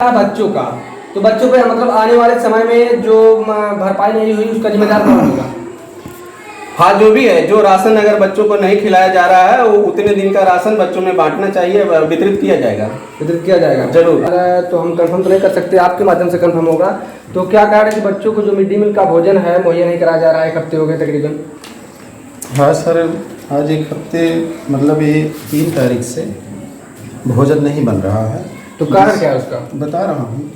है बच्चों का, तो बच्चों पे मतलब आने वाले समय में जो भरपाई नहीं हुई उसका जिम्मेदार कौन होगा? हाँ, जो भी है, जो राशन अगर बच्चों को नहीं खिलाया जा रहा है वो उतने दिन का राशन बच्चों में बांटना चाहिए, वितरित किया जाएगा। वितरित किया जाएगा जरूर। तो हम कंफर्म तो नहीं कर सकते, आपके माध्यम से कंफर्म होगा। तो क्या कारण है कि बच्चों को जो मिड डे मील का भोजन है मुहैया नहीं कराया जा रहा है? 1 हफ्ते हो गए तकरीबन। हाँ सर, आज 1 हफ्ते मतलब ये 3 तारीख से भोजन नहीं बन रहा है। तो कारण क्या है उसका? बता रहा हूँ,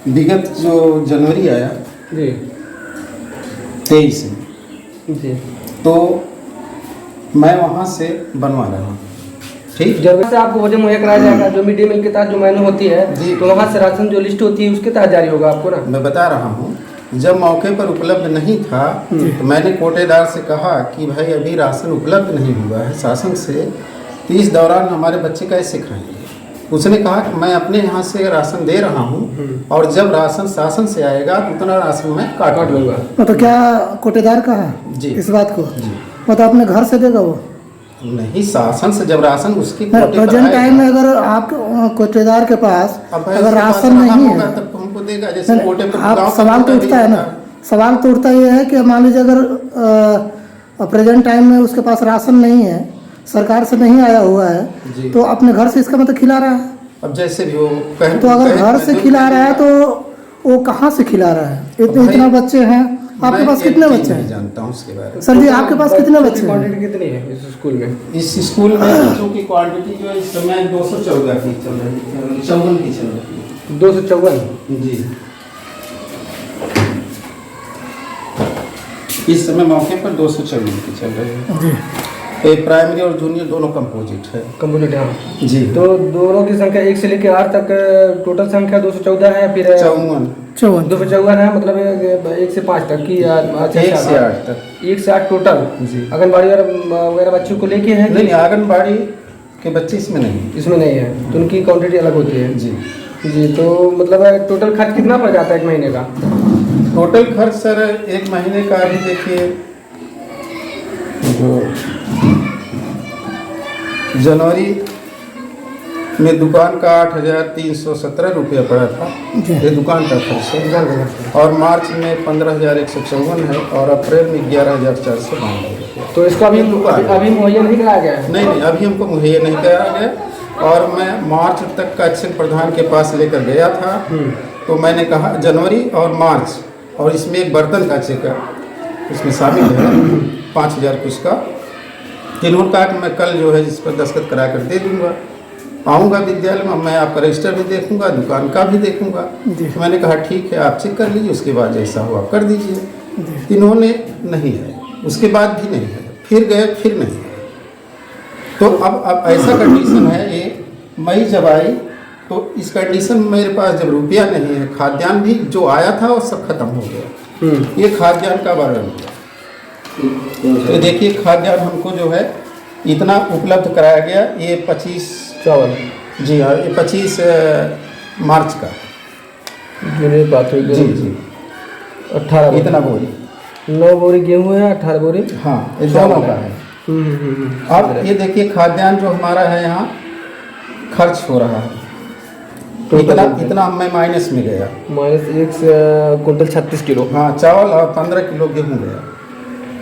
विगत जो जनवरी आया जी 23 जी, तो मैं वहाँ से बनवा रहा हूँ। ठीक, जब से आपको भोजन मुहैया कराया जाएगा, जो मिड डे मील के तहत जो मेनू होती है जी, तो वहाँ से राशन जो लिस्ट होती है उसके तहत जारी होगा आपको ना? मैं बता रहा हूँ, जब मौके पर उपलब्ध नहीं था तो मैंने कोटेदार से कहा कि भाई अभी राशन उपलब्ध नहीं हुआ है शासन से, तो इस दौरान हमारे बच्चे कैसे खाएंगे। उसने कहा कि मैं अपने यहाँ से राशन दे रहा हूँ और जब राशन शासन से आएगा तो उतना राशन मैं काट लूँगा। मतलब क्या कोटेदार कहा जी इस बात को? जी, मतलब अपने घर से देगा वो? नहीं, शासन से जब राशन उसकी प्रेजेंट टाइम में अगर आप कोटेदार के पास अगर राशन नहीं है तब हमको देगा। जैसे कोटे पर आप सवाल तो उठता है ना, सवाल तो उठता ये है कि मान लीजिए अगर प्रेजेंट टाइम में उसके पास राशन नहीं है, सरकार से नहीं आया हुआ है, तो अपने घर से इसका मतलब खिला रहा है। अब जैसे भी वो तो अगर घर से खिला रहा है तो वो कहाँ से खिला रहा है? इतना बच्चे हैं आपके पास, कितने बच्चे हैं? जानता हूँ उसके बारे में। सर जी आपके पास कितने बच्चे हैं? क्वांटिटी कितनी है इस स्कूल में? इस स्कूल में बच्चों की क्वांटिटी जो है इस समय 214 की चल रही है, 54 की चल रही है। 254 जी, इस समय मौके पर 254 की चल रही है जी। ये प्राइमरी और जूनियर दोनों कंपोजिट है। कंप्यूटर, हाँ जी, तो दोनों की संख्या 1 से लेकर 8 तक टोटल संख्या 214 है, फिर 54 254 है, मतलब 1 से 5 तक की 1 से 8 तक, 1 से 8 टोटल। जी, आंगनबाड़ी वगैरह बच्चों को लेके है? नहीं आंगनबाड़ी के बच्चे इसमें नहीं, इसमें नहीं है, तो उनकी क्वांटिटी अलग होती है। जी जी, तो मतलब टोटल खर्च कितना पड़ जाता है 1 महीने का? टोटल खर्च सर 1 महीने का अभी देखिए, जो जनवरी में दुकान का 8,317 रुपया पड़ा था, ये दुकान का खर्च है, और मार्च में 15,154 है, और अप्रैल में 11,492 रुपया। तो इसका अभी मुहैया नहीं कराया गया है? नहीं, अभी हमको मुहैया नहीं कराया गया, और मैं मार्च तक का चेक प्रधान के पास लेकर गया था, तो मैंने कहा जनवरी और मार्च, और इसमें एक बर्तन का चेक उसमें शामिल है 5,000 कुछ का। इन्होंने कहा कि मैं कल जो है जिस पर दस्तखत करा कर दे दूंगा, आऊँगा विद्यालय में, मैं आपका रजिस्टर भी देखूंगा, दुकान का भी देखूंगा। तो मैंने कहा ठीक है, आप चेक कर लीजिए, उसके बाद जैसा हो आप कर दीजिए। इन्होंने नहीं है, उसके बाद भी नहीं है, फिर गए फिर नहीं है। तो अब ऐसा कंडीशन है, ये मई जब आई तो इस कंडीशन में मेरे पास जब रुपया नहीं है, खाद्यान्न भी जो आया था वो सब खत्म हो गया। ये खाद्यान्न का वर्णन है। तो देखिए खाद्यान्न हमको जो है इतना उपलब्ध कराया गया, ये 25 चावल, जी हाँ, ये 25 मार्च का मेरे बात हुई जी जी 18 इतना बोरी, 9 बोरी गेहूँ है, 18 बोरी हाँ ये दोनों का है। अब ये देखिए खाद्यान्न जो हमारा है यहाँ खर्च हो रहा है, तो इतना मैं माइनस में गया, -1 कुंटल 36 किलो, हाँ चावल और 15 किलो गेहूँ गया।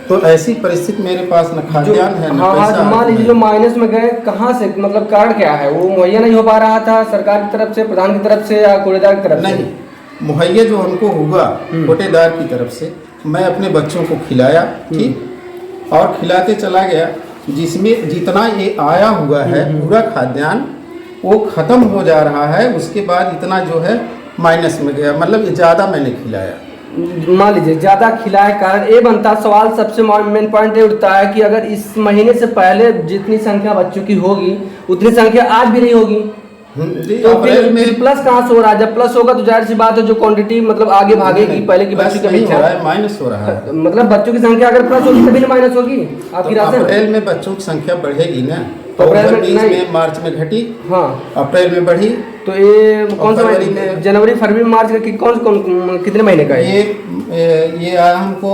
तो ऐसी परिस्थिति मेरे पास न खाद्यान्न है न पैसा। मान लीजिए जो माइनस में गए, कहाँ से, मतलब कारण क्या है? वो मुहैया नहीं हो पा रहा था सरकार की तरफ से, प्रधान की तरफ से, या कोटेदार की तरफ से? नहीं, मुहैया जो हमको हुआ कोटेदार की तरफ से, मैं अपने बच्चों को खिलाया, ठीक, और खिलाते चला गया, जिसमें जितना ये आया हुआ है पूरा खाद्यान्न वो खत्म हो जा रहा है, उसके बाद इतना जो है माइनस में गया, मतलब ये ज़्यादा मैंने खिलाया। मान लीजिए ज़्यादा खिलाए, कारण ये बनता, सवाल सबसे मेन पॉइंट ये उठता है कि अगर इस महीने से पहले जितनी संख्या बच्चों की होगी उतनी संख्या आज भी नहीं होगी, तो फिर प्लस कहाँ से हो रहा है? जब प्लस होगा तो जाहिर सी बात है जो क्वांटिटी मतलब आगे भागेगी, पहले की बच्चों की अपेक्षा माइनस हो रहा है। मतलब बच्चों की संख्या अगर प्लस होगी तभी माइनस होगी आपकी राशि। अप्रैल में बच्चों की संख्या बढ़ेगी ना, तो अप्रैल में मार्च में घटी, हाँ अप्रैल में बढ़ी, तो ये कौन सा जनवरी फरवरी मार्च का कौन कितने महीने का है? ये आया हमको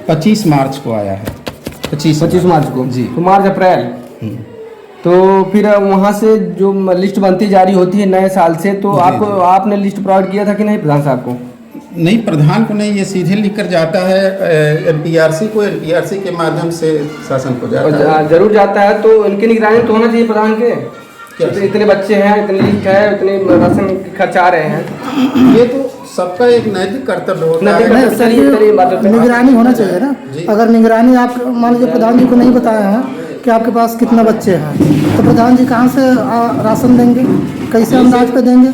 25 मार्च को आया है, 25 मार्च को जी, तो मार्च अप्रैल तो फिर वहाँ से जो लिस्ट बनती जारी होती है नए साल से, तो जी, आपको जी। आपने लिस्ट प्रोवाइड किया था कि नहीं प्रधान साहब को? नहीं, प्रधान को नहीं, ये सीधे लिख कर जाता है एनपीआरसी को, एनपीआरसी के माध्यम से शासन को जाता है। जरूर जाता है, तो इनकी निगरानी तो होना चाहिए प्रधान के। इतने बच्चे हैं, इतनी लिस्ट है, इतने राशन के खर्च आ रहे हैं, ये तो सबका एक नैतिक कर्तव्य होता नैतिक है। नहीं, सर निगरानी होना चाहिए ना। जी। अगर निगरानी आप मान लीजिए प्रधान जी को नहीं बताया है कि आपके पास कितना बच्चे हैं, तो प्रधान जी कहाँ से राशन देंगे, कैसे अंदाज पे देंगे?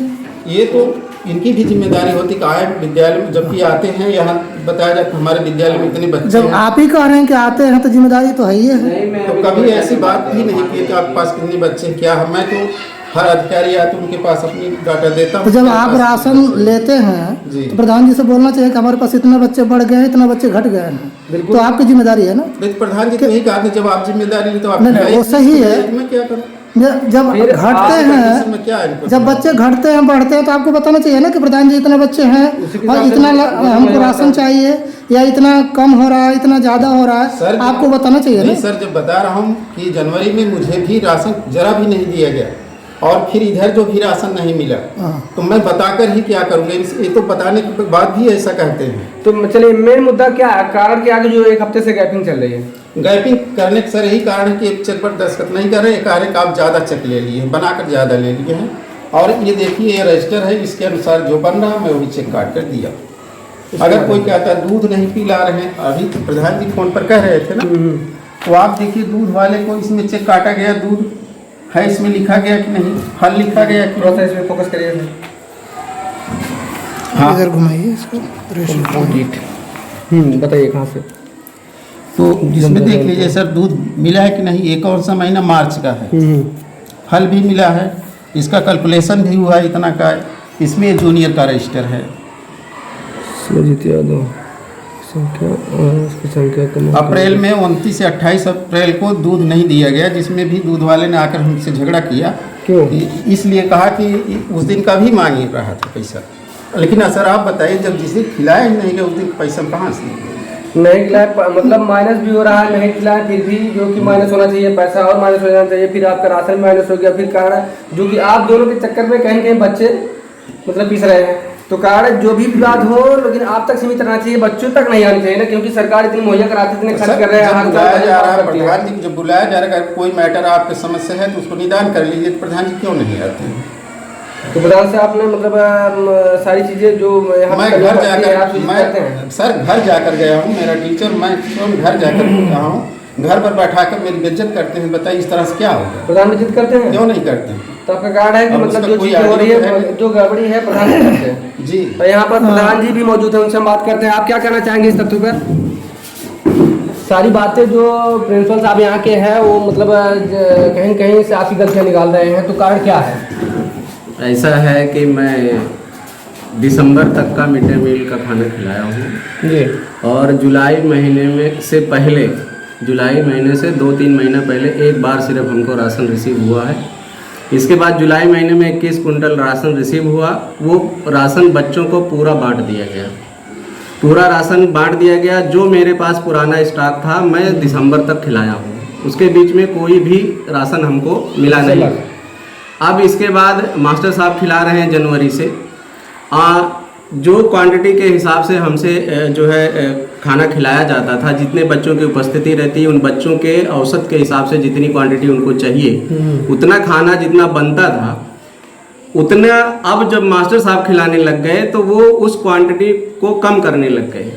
ये तो इनकी भी जिम्मेदारी होती है कि आए विद्यालय में जब भी आते हैं यहाँ बताया जाए कि हमारे विद्यालय में इतने बच्चे जब हैं। आप ही कह रहे हैं कि आते हैं तो जिम्मेदारी तो है ही है। तो कभी ऐसी बात भी नहीं की कि आपके पास कितने बच्चे हैं, क्या है। मैं तो हर अधिकारी आते उनके पास अपनी डाटा देता हूँ। तो जब आप राशन लेते हैं जी। तो प्रधान जी से बोलना चाहिए कि हमारे पास इतने बच्चे बढ़ गए हैं, इतना बच्चे घट गए हैं, तो आपकी जिम्मेदारी है ना। नहीं, तो प्रधान जी तो यही कहा कि जब आप जिम्मेदारी ले तो आप नहीं, वो सही है। मैं क्या करूँ, जब फिर घटते हैं, मैं क्या इनको जब बच्चे घटते हैं बढ़ते हैं, तो आपको बताना चाहिए ना कि प्रधान जी इतने बच्चे हैं और इतना हमको राशन चाहिए, या इतना कम हो रहा है, इतना ज़्यादा हो रहा सर, है, आपको बताना चाहिए नहीं ना। सर, जब बता रहा हूँ कि जनवरी में मुझे भी राशन जरा भी नहीं दिया गया, और फिर इधर जो भी राशन नहीं मिला, हाँ। तो मैं बताकर ही क्या करूँगा। ये तो बताने के बाद भी ऐसा कहते हैं। तो चलिए, मेन मुद्दा क्या है, कारण क्या है कि जो एक हफ्ते से गैपिंग चल रही है? गैपिंग करने का सर यही कारण है कि एक चेक पर दस्तखत नहीं कर रहे, एक आप ज़्यादा चेक ले लिए हैं, बनाकर ज़्यादा ले लिए हैं। और ये देखिए, ये रजिस्टर है, इसके अनुसार जो बन रहा मैं वही चेक काट कर दिया। अगर कोई कहता है दूध नहीं पिला रहे हैं, अभी तो प्रधान जी फोन पर कह रहे थे ना, तो आप देखिए दूध वाले को इसमें चेक काटा गया, दूध है इसमें लिखा गया कि नहीं, फल लिखा गया कि थोड़ा सा इसमें फोकस करिए। हाँ। इधर घुमाइए इसको। बताइए कहाँ से? तो इसमें देख लीजिए सर, दूध मिला है कि नहीं, एक और सा महीना मार्च का है, फल भी मिला है, इसका कैलकुलेशन भी हुआ है इतना का, इसमें जूनियर का रजिस्टर है। सुजीत यादव संख्या, उसकी संख्या कम। अप्रैल में 29 से 28 अप्रैल को दूध नहीं दिया गया, जिसमें भी दूध वाले ने आकर हमसे झगड़ा किया। क्यों? इसलिए कहा कि उस दिन का भी मांग रहा था पैसा। लेकिन सर आप बताइए, जब जिस दिन खिलाया ही नहीं गया उस दिन पैसा कहाँ से? नहीं खिलाया, मतलब माइनस भी हो रहा है, नहीं खिलाया फिर भी, जो कि माइनस होना चाहिए, पैसा और माइनस हो जाना चाहिए, फिर आपका राशन माइनस हो गया, फिर कारण जो कि आप दोनों के चक्कर में कहीं कहीं बच्चे मतलब पिस रहे हैं। तो कारण जो भी विवाद हो, लेकिन आप तक सीमित रहना चाहिए, बच्चों तक नहीं आनी चाहिए ना, क्योंकि सरकार इतनी मुहैया कराती है, इतने खर्च कर रहे हैं। जब बुलाया जा रहा है प्रधान जी, जब बुलाया जा रहा है, कोई मैटर आपके समस्या है तो उसको निदान कर लीजिए, तो प्रधान जी क्यों नहीं आते हैं? तो प्रधान से आपने मतलब सारी चीजें जो मैं घर जाकर, मैं सर घर जाकर गया हूँ, मेरा टीचर, मैं स्वयं घर जाकर गया हूँ, घर पर बैठा कर मेरी बेइज्जत करते हैं। बताइए इस तरह से क्या होगा? प्रधान बेइज्जत करते हैं? क्यों नहीं करते हैं? तो आपका कार्ड है कि अब मतलब उसका जो कोई चीज़ हो रही आइडिया है, है? जो गड़बड़ी है, प्रधान जी करते हैं। जी। तो यहाँ पर प्रधान जी भी मौजूद हैं, उनसे हम बात करते हैं। आप क्या कहना चाहेंगे इस तथ्य पर? सारी बातें जो प्रिंसिपल साहब यहाँ के हैं, वो मतलब कहीं कहीं से आपकी गलतियाँ निकाल रहे हैं, तो कारण क्या है? ऐसा है कि मैं दिसंबर तक का मिड डे मील का खाना खिलाया हूँ जी। और जुलाई महीने में से पहले, जुलाई महीने से 2-3 महीना पहले एक बार सिर्फ हमको राशन रिसीव हुआ है। इसके बाद जुलाई महीने में 21 कुंटल राशन रिसीव हुआ। वो राशन बच्चों को पूरा बांट दिया गया, पूरा राशन बांट दिया गया। जो मेरे पास पुराना स्टॉक था मैं दिसंबर तक खिलाया हूँ, उसके बीच में कोई भी राशन हमको मिला नहीं। अब इसके बाद मास्टर साहब खिला रहे हैं जनवरी से। जो क्वांटिटी के हिसाब से हमसे जो है खाना खिलाया जाता था, जितने बच्चों की उपस्थिति रहती है, उन बच्चों के औसत के हिसाब से जितनी क्वांटिटी उनको चाहिए, उतना खाना जितना बनता था उतना, अब जब मास्टर साहब खिलाने लग गए तो वो उस क्वांटिटी को कम करने लग गए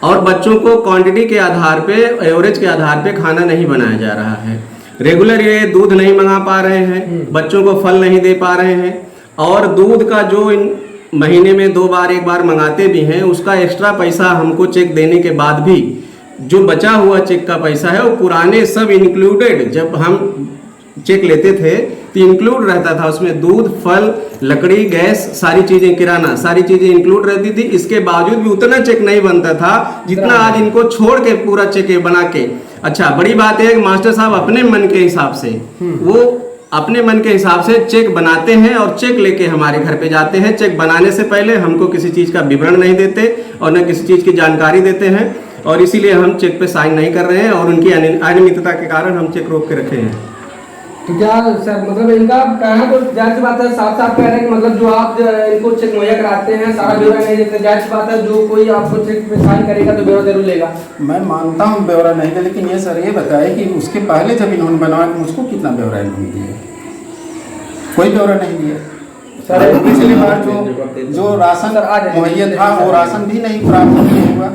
और बच्चों को क्वांटिटी के आधार पे, एवरेज के आधार पे खाना नहीं बनाया जा रहा है। रेगुलर ये दूध नहीं मंगा पा रहे हैं, बच्चों को फल नहीं दे पा रहे हैं, और दूध का जो इन महीने में 2 बार 1 बार मंगाते भी हैं, उसका एक्स्ट्रा पैसा हमको चेक देने के बाद भी जो बचा हुआ चेक का पैसा है वो पुराने सब इंक्लूडेड, जब हम चेक लेते थे तो इंक्लूड रहता था उसमें, दूध, फल, लकड़ी, गैस, सारी चीज़ें, किराना, सारी चीज़ें इंक्लूड रहती थी। इसके बावजूद भी उतना चेक नहीं बनता था जितना आज इनको छोड़ के पूरा चेक बना के। अच्छा, बड़ी बात है कि मास्टर साहब अपने मन के हिसाब से, वो अपने मन के हिसाब से चेक बनाते हैं और चेक लेके हमारे घर पे जाते हैं। चेक बनाने से पहले हमको किसी चीज़ का विवरण नहीं देते और न किसी चीज़ की जानकारी देते हैं, और इसीलिए हम चेक पे साइन नहीं कर रहे हैं, और उनकी अनियमितता के कारण हम चेक रोक के रखे हैं। तो क्या सर मतलब इनका कहना तो जाहिर सी बात है, साफ साफ कह रहे हैं कि मतलब जो आप इनको चेक मुहैया कराते हैं सारा ब्यौरा नहीं देते, जाहिर सी बात है जो कोई आपको चेक पे साइन करेगा तो ब्यौरा जरूर लेगा। मैं मानता हूँ ब्यौरा नहीं है, लेकिन ये सर ये बताए कि उसके पहले जब इन्होंने बनवाया मुझको कितना ब्यौरा इन्होंने दिया? कोई ब्यौरा नहीं दिया सर। पिछली बार जो राशन मुहैया था वो राशन भी नहीं प्राप्त हुआ,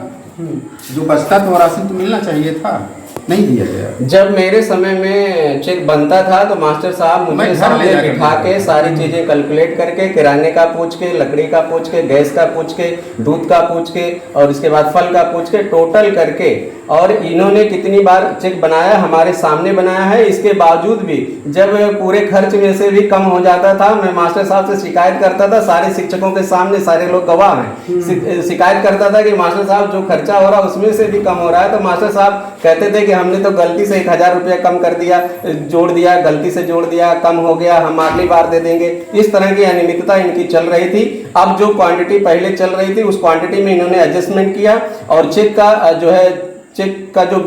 जो बचता तो राशन तो मिलना चाहिए था, नहीं दिया गया। जब मेरे समय में चेक बनता था तो मास्टर साहब मुझे सामने बिठा के सारी चीजें कैलकुलेट करके, किराने का पूछ के, लकड़ी का पूछ के, गैस का पूछ के, दूध का पूछ के और इसके बाद फल का पूछ के टोटल करके, और इन्होंने कितनी बार चेक बनाया हमारे सामने बनाया है। इसके बावजूद भी जब पूरे खर्च में से भी कम हो जाता था, मैं मास्टर साहब से शिकायत करता था, सारे शिक्षकों के सामने, सारे लोग गवाह हैं, शिकायत करता था कि मास्टर साहब जो खर्चा हो रहा है उसमें से भी कम हो रहा है। तो मास्टर साहब कहते थे कि हमने तो गलती से 1000 रुपया कम कर दिया, जोड़ दिया, गलती से जोड़ दिया, कम हो गया, हम अगली बार दे देंगे। इस तरह की अनियमितता इनकी चल रही थी। अब जो क्वांटिटी पहले चल रही थी उस क्वांटिटी में इन्होंने एडजस्टमेंट किया और चेक का जो है, चेक का जो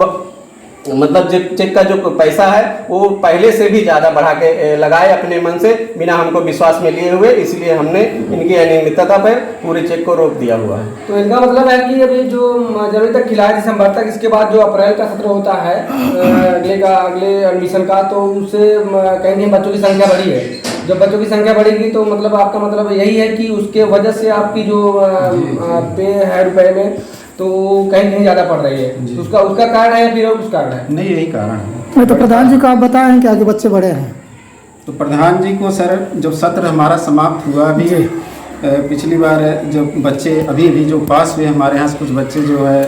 मतलब चेक का जो पैसा है वो पहले से भी ज़्यादा बढ़ा के लगाए अपने मन से, बिना हमको विश्वास में लिए हुए। इसलिए हमने इनकी अनियमितता पर पूरे चेक को रोक दिया हुआ है। तो इनका मतलब है कि अभी जो जनवरी तक खिलाया दिसंबर तक, इसके बाद जो अप्रैल का सत्र होता है अगले एडमिशन का, तो उससे कहीं बच्चों की संख्या बढ़ी है। जब बच्चों की संख्या बढ़ेगी तो मतलब आपका मतलब यही है कि उसके वजह से आपकी जो पे है रुपए में तो कहीं कहीं ज़्यादा पड़ रही है, तो उसका कारण है या फिर कुछ कारण है? नहीं, यही कारण है। तो प्रधान जी को आप बताएं कि आगे बच्चे बड़े हैं। तो प्रधान जी को सर जब सत्र हमारा समाप्त हुआ अभी पिछली बार जब बच्चे अभी जो पास हुए हमारे यहाँ से कुछ बच्चे जो है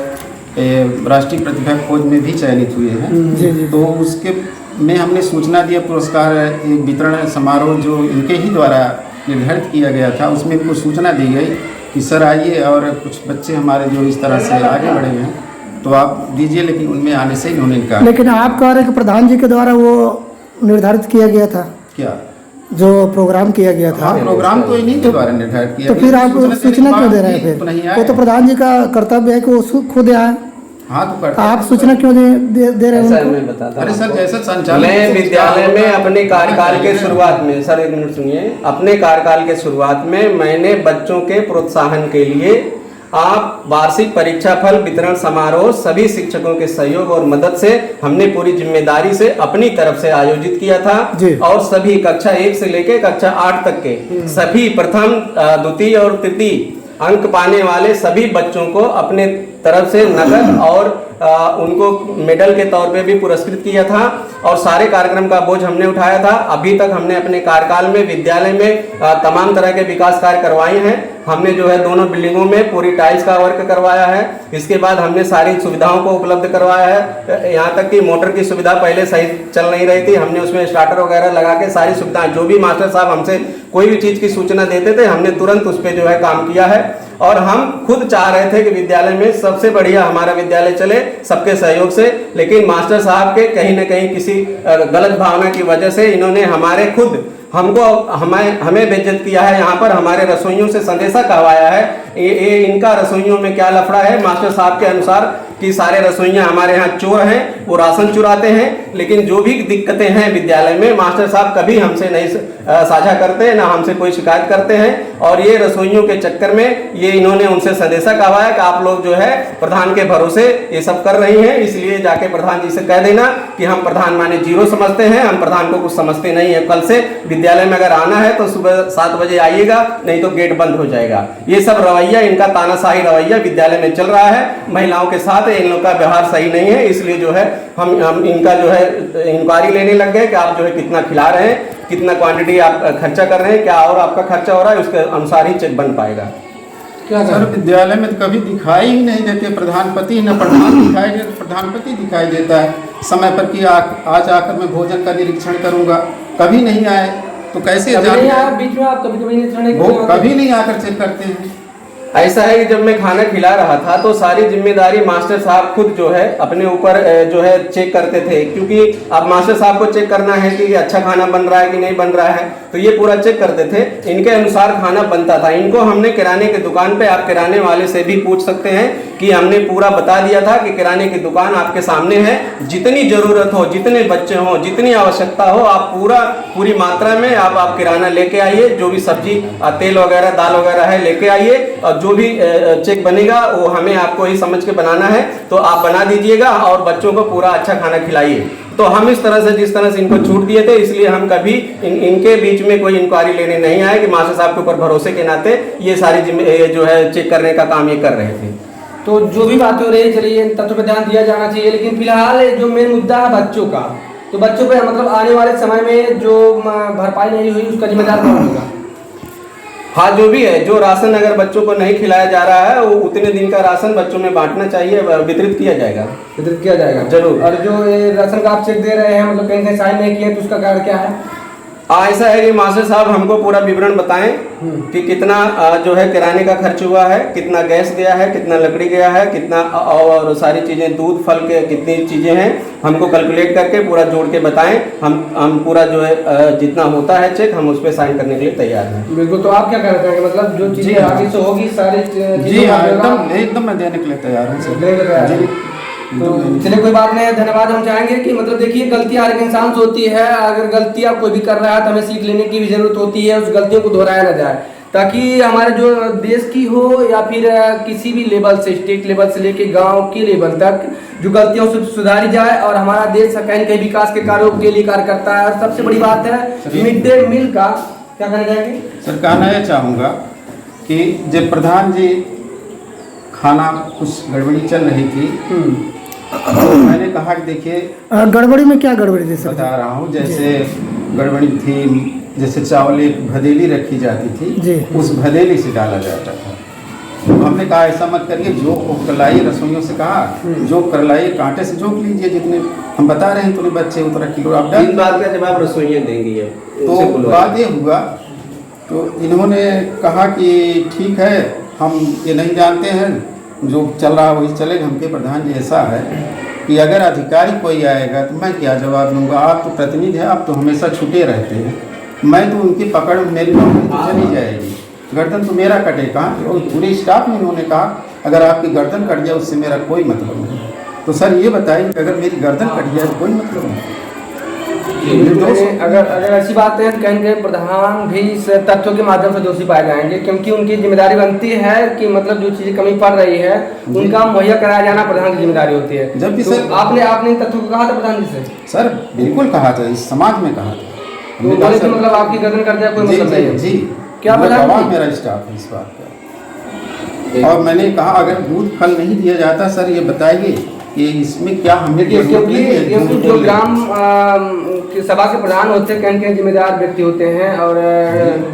राष्ट्रीय प्रतिभा खोज में भी चयनित हुए हैं, तो उसके में हमने सूचना दिया, पुरस्कार एक वितरण समारोह जो इनके ही द्वारा निर्धारित किया गया था, उसमें इनको सूचना दी गई कि सर आइए और कुछ बच्चे हमारे जो इस तरह से आगे बढ़े हैं तो आप दीजिए, लेकिन उनमें आने से इन्होंने इनका। लेकिन आप कह रहे हैं कि प्रधान जी के द्वारा वो निर्धारित किया गया था, क्या जो प्रोग्राम किया गया था? हाँ, प्रोग्राम तो इन्हीं के द्वारा निर्धारित किया। तो फिर आप सूचना क्यों दे रहे हैं? फिर वो तो प्रधान जी का कर्तव्य है कि वो खुद आए। हाँ, तो आप सूचना क्यों दे रहे हैं? सर मैं बताता हूं। अरे सर, जैसा संचालन मैं विद्यालय में अपने कार्यकाल के शुरुआत में, सर एक मिनट सुनिए, अपने कार्यकाल के शुरुआत में मैंने बच्चों के प्रोत्साहन के लिए आप वार्षिक परीक्षा फल वितरण समारोह सभी शिक्षकों के सहयोग और मदद से हमने पूरी जिम्मेदारी से अपनी तरफ से आयोजित किया था। और सभी कक्षा 1 से लेकर कक्षा 8 तक के सभी प्रथम, द्वितीय और तृतीय अंक पाने वाले सभी बच्चों को अपने तरफ से नकद और उनको मेडल के तौर पे भी पुरस्कृत किया था और सारे कार्यक्रम का बोझ हमने उठाया था। अभी तक हमने अपने कार्यकाल में विद्यालय में तमाम तरह के विकास कार्य करवाए हैं। हमने जो है दोनों बिल्डिंगों में पूरी टाइल्स का वर्क करवाया है। इसके बाद हमने सारी सुविधाओं को उपलब्ध करवाया है, यहाँ तक कि मोटर की सुविधा पहले सही चल नहीं रही थी, हमने उसमें स्टार्टर वगैरह लगा के सारी सुविधाएं, जो भी मास्टर साहब हमसे कोई भी चीज़ की सूचना देते थे हमने तुरंत उस पर जो है काम किया है। और हम खुद चाह रहे थे कि विद्यालय में सबसे बढ़िया हमारा विद्यालय चले सबके सहयोग से, लेकिन मास्टर साहब के कहीं न कहीं किसी गलत भावना की वजह से इन्होंने हमें बेइज्जत किया है। यहाँ पर हमारे रसोइयों से संदेशा कहवाया है। ये इनका रसोइयों में क्या लफड़ा है? मास्टर साहब के अनुसार कि सारे रसोइया हमारे यहाँ चोर हैं, वो राशन चुराते हैं, लेकिन जो भी दिक्कतें हैं विद्यालय में मास्टर साहब कभी हमसे नहीं साझा करते, ना हमसे कोई शिकायत करते हैं। और ये रसोइयों के चक्कर में ये इन्होंने उनसे संदेशा कहवाया कि आप लोग जो है प्रधान के भरोसे ये सब कर रही हैं, इसलिए जाके प्रधान जी से कह देना कि हम प्रधान माने जीरो समझते हैं, हम प्रधान को कुछ समझते नहीं है। कल से विद्यालय में अगर आना है तो सुबह 7 बजे आइएगा, नहीं तो गेट बंद हो जाएगा। ये सब रवैया, इनका तानाशाही रवैया विद्यालय में चल रहा है। महिलाओं के साथ इन लोग का व्यवहार सही नहीं है, इसलिए जो है हम इनका जो है इंक्वायरी लेने लग गए कि आप जो है कितना खिला रहे हैं, कितना क्वांटिटी आप खर्चा कर रहे हैं, क्या और आपका खर्चा हो रहा है, उसके अनुसार ही चेक बन पाएगा। क्या सर, विद्यालय में तो कभी दिखाई ही नहीं देते प्रधानपति, न प्रधान दिखाई देते, प्रधानपति दिखाई देता है समय पर कि आज आकर मैं भोजन का निरीक्षण करूंगा, कभी नहीं आए तो कैसे बीच में आप कभी वो कभी नहीं आकर चेक करते हैं। ऐसा है कि जब मैं खाना खिला रहा था तो सारी जिम्मेदारी मास्टर साहब खुद जो है अपने ऊपर जो है चेक करते थे, क्योंकि अब मास्टर साहब को चेक करना है कि अच्छा खाना बन रहा है कि नहीं बन रहा है, तो ये पूरा चेक करते थे। इनके अनुसार खाना बनता था। इनको हमने किराने की दुकान पे, आप किराने वाले से भी पूछ सकते हैं कि हमने पूरा बता दिया था कि किराने की दुकान आपके सामने है, जितनी जरूरत हो, जितने बच्चे हो, जितनी आवश्यकता हो, आप पूरी मात्रा में आप किराना लेके आइए। जो भी सब्जी, तेल वगैरह, दाल वगैरह है लेके आइए, और जो भी चेक बनेगा वो हमें आपको ही समझ के बनाना है, तो आप बना दीजिएगा और बच्चों को पूरा अच्छा खाना खिलाइए। तो हम इस तरह से, जिस तरह से इनको छूट दिए थे, इसलिए हम कभी इनके बीच में कोई इंक्वायरी लेने नहीं आए कि मास्टर साहब के ऊपर भरोसे के नाते ये सारी जो है चेक करने का काम ये कर रहे थे। तो जो भी बातें हो रही है, चलिए इन तथ्यों पर ध्यान दिया जाना चाहिए, लेकिन फिलहाल जो मेन मुद्दा है बच्चों का, तो बच्चों पे मतलब आने वाले समय में जो भरपाई नहीं हुई उसका जिम्मेदार कौन होगा? हाँ, जो भी है, जो राशन अगर बच्चों को नहीं खिलाया जा रहा है वो उतने दिन का राशन बच्चों में बांटना चाहिए, वितरित किया जाएगा। वितरित किया जाएगा जरूर। और जो ये राशन का आप चेक दे रहे हैं, मतलब कहीं कहीं साइन नहीं किए, तो उसका कारण क्या है? ऐसा है कि मास्टर साहब हमको पूरा विवरण बताएं कि कितना जो है किराने का खर्च हुआ है, कितना गैस गया है, कितना लकड़ी गया है, कितना और सारी चीज़ें, दूध फल के कितनी चीज़ें हैं, हमको कैलकुलेट करके पूरा जोड़ के बताएं। हम पूरा जो है जितना होता है चेक, हम उस पर साइन करने के लिए तैयार हैं। बिल्कुल। तो आप क्या कहना चाहेंगे, मतलब जो चीज़ें आगे से होगी सारी जी हाँ, एकदम मैं देने के लिए तैयार हूँ। तो चलिए, कोई बात नहीं है, धन्यवाद। हम चाहेंगे कि मतलब देखिए, गलतियां हर एक इंसान से होती है, अगर गलतियां कोई भी कर रहा है तो हमें सीख लेने की भी जरूरत होती है, उस गलतियों को दोहराया ना जाए, ताकि हमारे जो देश की हो या फिर किसी भी लेवल से, स्टेट लेवल से लेके गांव के लेवल तक जो गलतियों से सुधारी जाए और हमारा देश कहीं कहीं विकास के कार्यों के लिए कार्य करता है। और सबसे बड़ी बात है मिड डे मील का, क्या कहना चाहेंगे? सर, कहना यह चाहूँगा कि जब प्रधान जी खाना कुछ गड़बड़ी चल रही थी, तो मैंने कहा कि देखिए, गड़बड़ी में क्या गड़बड़ी थी सर? बता रहा हूँ। जैसे गड़बड़ी थी, जैसे चावल एक भदेली रखी जाती थी, उस भदेली से डाला जाता था। तो हमने कहा ऐसा मत करिए, जो करलाई, रसोइयों से कहा जो करलाई कांटे से जोक लीजिए, जितने हम बता रहे हैं तुमने बच्चे उतना किलो आप डाल। इन बात का जवाब रसोइयाँ देंगी। तो बात ये हुआ, तो इन्होंने कहा कि ठीक है, हम ये नहीं जानते हैं, जो चल रहा वही चलेगा। हमके प्रधान जी ऐसा है कि अगर अधिकारी कोई आएगा तो मैं क्या जवाब दूंगा? आप तो प्रतिनिधि हैं, आप तो हमेशा छुटे रहते हैं, मैं तो उनकी पकड़ में, मेरी नौकरी तो चली जाएगी, गर्दन तो मेरा कटे कहाँ? और पूरे स्टाफ में इन्होंने कहा अगर आपकी गर्दन कट जाए उससे मेरा कोई मतलब नहीं। तो सर ये बताइए, अगर मेरी गर्दन कट जाए तो कोई मतलब नहीं। अगर ऐसी बात है तो कहेंगे प्रधान भी इस तथ्यों के माध्यम से दोषी पाए जाएंगे, क्योंकि उनकी जिम्मेदारी बनती है कि मतलब जो चीजें कमी पड़ रही है उनका मुहैया कराया जाना प्रधान की जिम्मेदारी होती है। जब भी तो सर आपने इन तथ्यों को कहा था प्रधान जी से? सर बिल्कुल कहा था, इस समाज में कहा था। तो बोले कि मतलब आपकी गर्दन कट जाए कोई मतलब नहीं है? जी, क्या प्रधान, मेरा स्टाफ है इस बात का। और मैंने कहा अगर दूध फल नहीं दिया जाता, सर ये बताइए कि इसमें क्या हमें, क्योंकि जो ग्राम की सभा के प्रधान होते हैं कहीं कहीं जिम्मेदार व्यक्ति होते हैं, और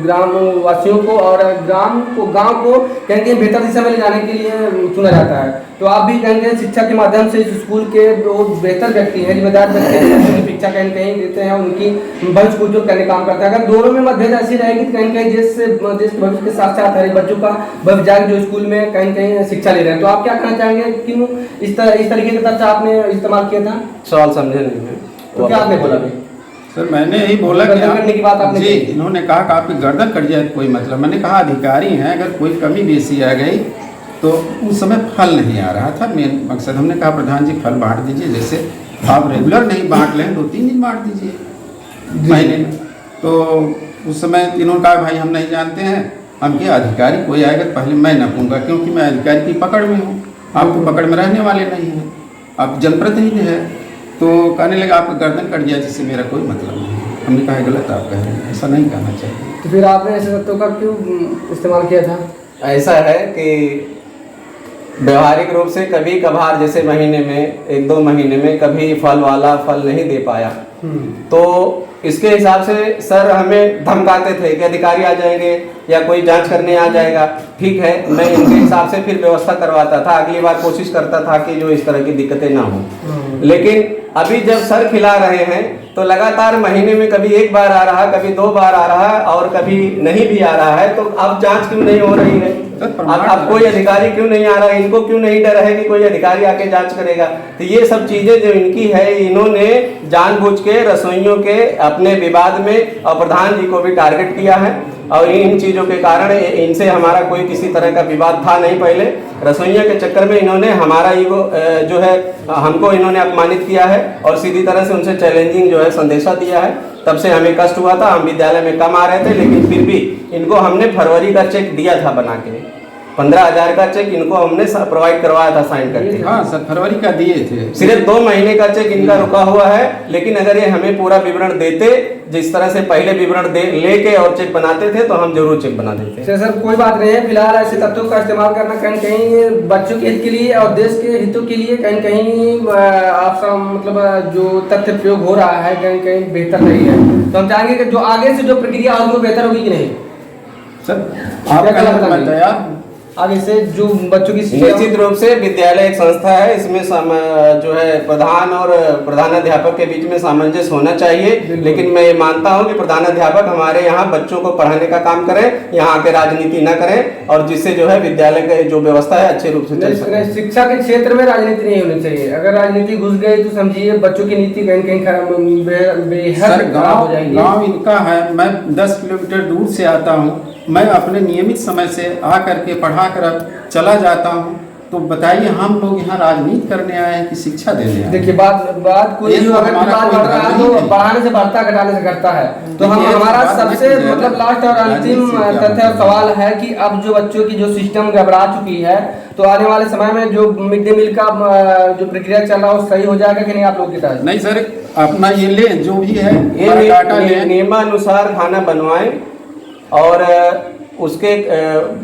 ग्राम वासियों को और गांव को कहीं कहीं बेहतर दिशा में ले जाने के लिए चुना जाता है। तो आप भी कहीं कहीं शिक्षा के माध्यम से इस स्कूल के जो बेहतर व्यक्ति हैं, जिम्मेदार व्यक्ति हैं, शिक्षा कहीं कहीं देते हैं, उनकी भविष्य को उज्ज्वल करने काम करता है। अगर दोनों में मतभेद ऐसी रहेगी तो कहीं कहीं देश के भविष्य के साथ साथ हर बच्चों का भविष्य जाएगा जो स्कूल में कहीं कहीं शिक्षा ले रहे हैं। तो आप क्या कहना चाहेंगे, क्यों इस तरीके का तथ्य आपने इस्तेमाल किया था? सवाल समझे नहीं है तो क्या आपने बोला? सर मैंने यही बोला कि करने की बात आपने जी, इन्होंने कहा कि आपकी गर्दन कट जाए कोई मतलब। मैंने कहा अधिकारी हैं, अगर कोई कमी बेसी आ गई तो उस समय फल नहीं आ रहा था, मेन मकसद। हमने कहा प्रधान जी फल बांट दीजिए, जैसे आप रेगुलर नहीं बांट लें, 2-3 दिन बांट दीजिए महीने में। तो उस समय इन्होंने कहा भाई हम नहीं जानते हैं, हम क्या अधिकारी कोई आएगा तो पहले मैं नपूंगा, क्योंकि मैं अधिकारी की पकड़ में हूँ, आप तो पकड़ में रहने वाले नहीं हैं, आप जनप्रतिनिधि हैं। तो कहने लगा आपका गर्दन कट गया जिससे मेरा कोई मतलब नहीं। हमने कहा गलत आप कह रहे हैं, ऐसा नहीं कहना चाहिए। तो फिर आपने ऐसे तत्वों का क्यों इस्तेमाल किया था? ऐसा है कि व्यवहारिक रूप से कभी कभार, जैसे महीने में 1-2 महीने में कभी फल वाला फल नहीं दे पाया, तो इसके हिसाब से सर हमें धमकाते थे कि अधिकारी आ जाएंगे या कोई जांच करने आ जाएगा। ठीक है, मैं इनके हिसाब से फिर व्यवस्था करवाता था, अगली बार कोशिश करता था कि जो इस तरह की दिक्कतें ना हो। लेकिन अभी जब सर खिला रहे हैं तो लगातार महीने में कभी एक बार आ रहा, कभी 2 बार आ रहा और कभी नहीं भी आ रहा है। तो अब जांच क्यों नहीं हो रही है? अब कोई अधिकारी क्यों नहीं आ रहा है? इनको क्यों नहीं डर है कि कोई अधिकारी आके जांच करेगा? तो ये सब चीजें जो इनकी है, इन्होंने जानबूझ के रसोइयों के अपने विवाद में और प्रधान जी को भी टारगेट किया है। और इन चीज़ों के कारण इनसे हमारा कोई किसी तरह का विवाद था नहीं। पहले रसोइया के चक्कर में इन्होंने हमारा ईगो जो है, हमको इन्होंने अपमानित किया है और सीधी तरह से उनसे चैलेंजिंग जो है संदेशा दिया है। तब से हमें कष्ट हुआ था, हम विद्यालय में कम आ रहे थे, लेकिन फिर भी इनको हमने फरवरी का चेक दिया था बना के। 15,000 का चेक इनको हमने प्रोवाइड करवाया था साइन करके। हाँ सर, फरवरी का दिए थे। सिर्फ 2 महीने का चेक इनका रुका हुआ है। लेकिन अगर ये हमें पूरा विवरण देते, जिस तरह से पहले विवरण लेके और चेक बनाते थे, तो हम जरूर चेक बना देते। सर कोई बात नहीं है, फिलहाल ऐसे तत्वों का इस्तेमाल करना कहीं कहीं बच्चों के हित के लिए और देश के हितों के लिए कहीं कहीं आपका मतलब जो तथ्य प्रयोग हो रहा है कहीं कहीं बेहतर नहीं है। तो हम चाहेंगे कि जो आगे से जो प्रक्रिया होगी वो बेहतर होगी कि नहीं सर? आपका तैयार आगे से जो बच्चों की निश्चित रूप से विद्यालय एक संस्था है, इसमें जो है प्रधान और प्रधानाध्यापक के बीच में सामंजस्य होना चाहिए। लेकिन मैं ये मानता हूँ कि प्रधानाध्यापक हमारे यहाँ बच्चों को पढ़ाने का काम करें, यहाँ के राजनीति न करें, और जिससे जो है विद्यालय की जो व्यवस्था है अच्छे रूप से चल सके। शिक्षा के क्षेत्र में राजनीति नहीं होनी चाहिए। अगर राजनीति घुस गई तो समझिए बच्चों की नीति कहीं कहीं बेहद खराब हो जाएगी। गाँव इनका है, मैं 10 किलोमीटर दूर से आता हूँ, मैं अपने नियमित समय से आकर के पढ़ा कर अब चला जाता हूँ। तो बताइए, हम लोग यहाँ राजनीति करने आए हैं कि शिक्षा देने आए हैं? देखिए बात कोई ये तो अगर हमारा बात कोई बढ़ रहा है राजनीति तो नहीं। बढ़ाने से बढ़ता, घटाने से घटता है। तो हम ये हमारा बात सबसे नहीं है। मतलब लास्ट और अंतिम राजनीति से तथ्य और सवाल है कि अब जो बच्चों की जो सिस्टम गड़बड़ा चुकी है, तो आने वाले समय में जो मिड डे मील का जो प्रक्रिया चल रहा है वो सही हो जाएगा कि नहीं आप लोग की तरफ? नहीं सर, अपना ये ले जो भी है ये डाटा ले, नियमानुसार खाना बनवाएं और उसके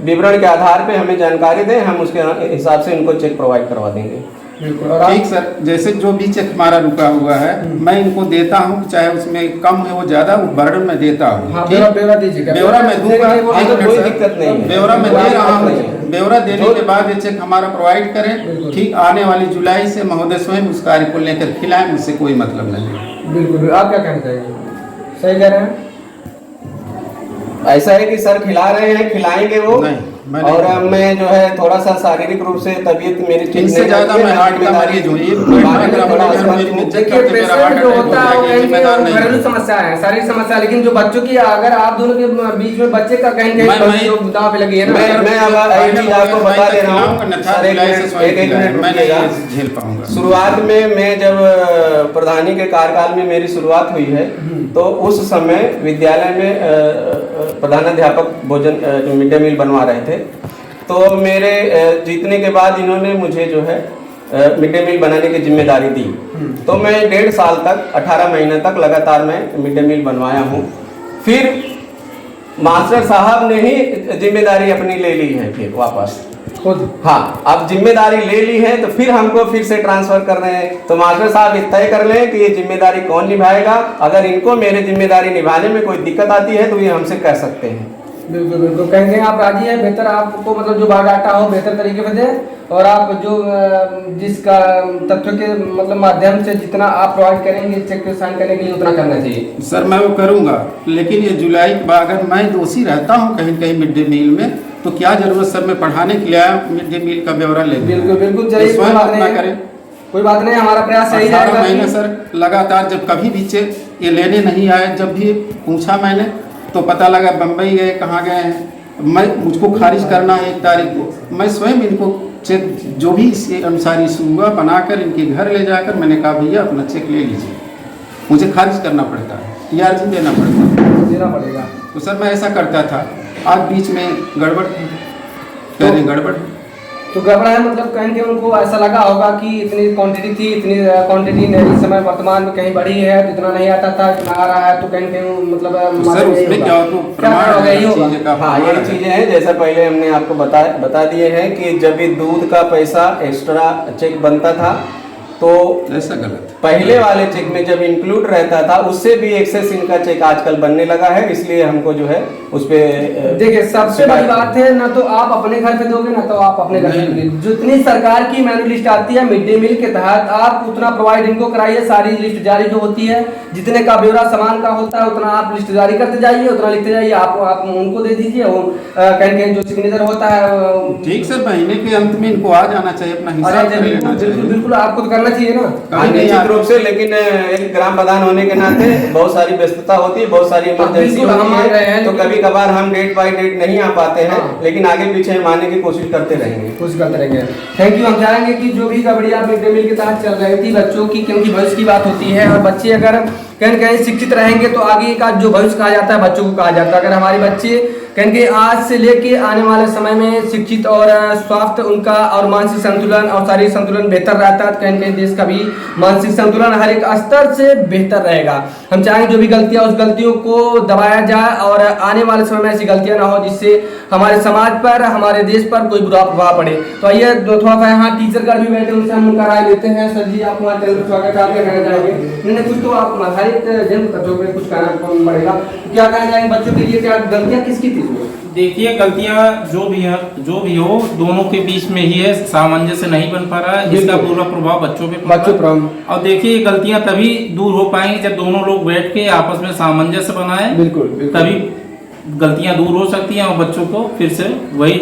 विवरण के आधार पे हमें जानकारी दें, हम उसके हिसाब से इनको चेक प्रोवाइड करवा देंगे। ठीक सर। जैसे जो भी चेक हमारा रुका हुआ है मैं इनको देता हूँ, चाहे उसमें कम है वो ज्यादा, वो बर्डन में देता हूँ। हाँ, ब्यौरा दीजिएगा। ब्यौरा मैं दूंगा, कोई दिक्कत नहीं है। ब्यौरा मैं दे रहा हूँ। ब्यौरा देने के बाद ये चेक हमारा प्रोवाइड करें। ठीक आने वाली जुलाई से महोदय स्वयं उस कार्य को लेकर खिलाएं, मुझसे कोई मतलब नहीं। बिल्कुल, आप क्या कहना चाहिए? सही कह रहे हैं? ऐसा है कि सर खिला रहे हैं, खिलाएंगे वो नहीं, और मैं जो है थोड़ा सा शारीरिक रूप से तबीयत मेरी ठीक इनसे ज्यादा मैं हार्ट का मरीज हूँ। ये देखिए पेशेंट जो होता है वो कहीं घरेलू समस्या है, शारीरिक समस्या, लेकिन जो बच्चों की अगर आप दोनों के बीच में बच्चे का कहीं कहीं जो दांव पे लगी है ना, मैं अब एक चीज आपको बता दे रहा हूँ, एक मिनट झेल पाऊंगा। शुरुआत में मैं जब प्रधानी के कार्यकाल में मेरी शुरुआत हुई है, तो उस समय विद्यालय में प्रधानाध्यापक भोजन मिड डे मील बनवा रहे थे। तो मेरे जीतने के बाद इन्होंने मुझे जो है मिड डे मील बनाने की जिम्मेदारी दी। तो मैं 1.5 साल तक 18 महीने तक लगातार मैं मिड डे मील बनवाया हूँ। फिर मास्टर साहब ने ही जिम्मेदारी अपनी ले ली है फिर वापस खुद। हाँ, अब जिम्मेदारी ले ली है तो फिर हमको फिर से ट्रांसफर कर रहे हैं। तो मास्टर साहब ये तय कर लें कि ये जिम्मेदारी कौन निभाएगा। अगर इनको मेरे जिम्मेदारी निभाने में कोई दिक्कत आती है तो ये हमसे कह सकते हैं। बिल्कुल बिल्कुल, कहेंगे आप राजी हैं, बेहतर आपको मतलब जो बायोडाटा हो बेहतर तरीके से दें, और आप जो जिसका तथ्यों के मतलब माध्यम से जितना आप प्रोवाइड करेंगे चेक साइन करने के लिए उतना करना चाहिए। सर मैं वो करूँगा, लेकिन ये जुलाई के बाद अगर मैं दोषी रहता हूँ कहीं कहीं मिड डे मील में, तो क्या जरूरत सर मैं पढ़ाने के लिए आया मिड डे मील का ब्यौरा ले? बिल्कुल बिल्कुल, चलिए स्वयं अपना करें, कोई बात नहीं, हमारा प्रयास यही 18 रहेगा। महीने सर लगातार जब कभी भी चेक ये लेने नहीं आए, जब भी पूछा मैंने तो पता लगा बम्बई गए, कहाँ गए हैं, मैं मुझको खारिज करना है 1 तारीख को। मैं स्वयं इनको चेक जो भी इसके अनुसार इशू हुआ बनाकर इनके घर ले जाकर मैंने कहा भैया अपना चेक ले लीजिए, मुझे खारिज करना पड़ता है, TRG देना पड़ेगा। तो सर मैं ऐसा करता था। आज बीच में गड़बड़ कह रहे गड़बड़ तो गड़बड़ा है मतलब कहीं कि उनको ऐसा लगा होगा कि इतनी क्वांटिटी थी, इतनी क्वांटिटी इस समय वर्तमान में कहीं बढ़ी है, तो इतना नहीं आता था, इतना आ रहा है, तो कहीं कहीं मतलब सर उसमें क्या हो तो हाँ ये चीजें हैं जैसा पहले हमने आपको बता दिए हैं कि जब भी दूध का पैसा एक्स्ट्रा चेक बनता था तो ऐसा गलत है। पहले वाले चेक में जब इंक्लूड रहता था उससे भी एक्सेस इनका चेक आजकल बनने लगा है, इसलिए हमको जो है उस पे देखिए सबसे बड़ी बात है ना तो आप अपने घर पे दोगे ना तो आप अपने घर पे दोगे। जितनी सरकार की मेनू लिस्ट आती है मिड डे मील के तहत आप उतना प्रोवाइड इनको कराइए, सारी लिस्ट जारी जो होती है जितने का ब्यौरा सामान का होता है उतना आप लिस्ट जारी करते जाइए, उतना लिखते जाइए, आप उनको दे दीजिए। वो कहीं जो सिग्नेचर होता है ठीक सर, महीने के अंत में इनको आ जाना चाहिए, अपना हिसाब कर लेना बिल्कुल चाहिए। बिल्कुल आपको तो करना चाहिए ना। हाँ, निश्चित रूप से, लेकिन एक ग्राम प्रधान होने के नाते बहुत सारी व्यस्तता होती है, बहुत सारी इमरजेंसी बिल्कुल, हम मान रहे होती है, हैं, तो लेकिन- कभी कभार हम डेट बाय डेट नहीं आ पाते हैं, हाँ। लेकिन आगे पीछे हम आने की कोशिश करते रहेंगे। कुछ करते रहेंगे। Thank you. हम चाहेंगे कि जो भी कबड्डिया मिड डे मील के तहत चल रही थी बच्चों की, क्योंकि भविष्य की बात होती है और बच्चे अगर कहीं कहीं शिक्षित रहेंगे तो आगे का जो भविष्य कहा जाता है बच्चों को कहा जाता है। अगर हमारे बच्चे कहीं आज से लेके आने वाले समय में शिक्षित और स्वास्थ्य उनका और मानसिक संतुलन और शारीरिक संतुलन बेहतर रहता है, कहीं कहीं देश का भी मानसिक संतुलन हर एक स्तर से बेहतर रहेगा। हम चाहेंगे जो भी गलतियां उस गलतियों को दबाया जाए और आने वाले समय में ऐसी गलतियां ना हो जिससे हमारे समाज पर हमारे देश पर कोई बुरा प्रभाव पड़े। तो आइए थोड़ा सा यहाँ टीचर कर भी बैठे उनसे हम उनका राय लेते हैं। सर जी, आप हमारे चैनल पर स्वागत है, आप क्या कहना चाहेंगे? नहीं कुछ तो आप हर एक जन तत्वों में कुछ कहना पड़ेगा, क्या कहना चाहेंगे बच्चों के लिए? क्या गलतियां किसकी थी? देखिए गलतियां जो भी हो दोनों के बीच में ही है, सामंजस्य नहीं बन पा रहा है, जिसका पूरा प्रभाव बच्चों पे पड़ रहा है। और देखिए गलतियां तभी दूर हो पाएंगी जब दोनों लोग बैठ के आपस में सामंजस्य बनाए, बिल्कुल तभी गलतियां दूर हो सकती हैं और बच्चों को फिर से वही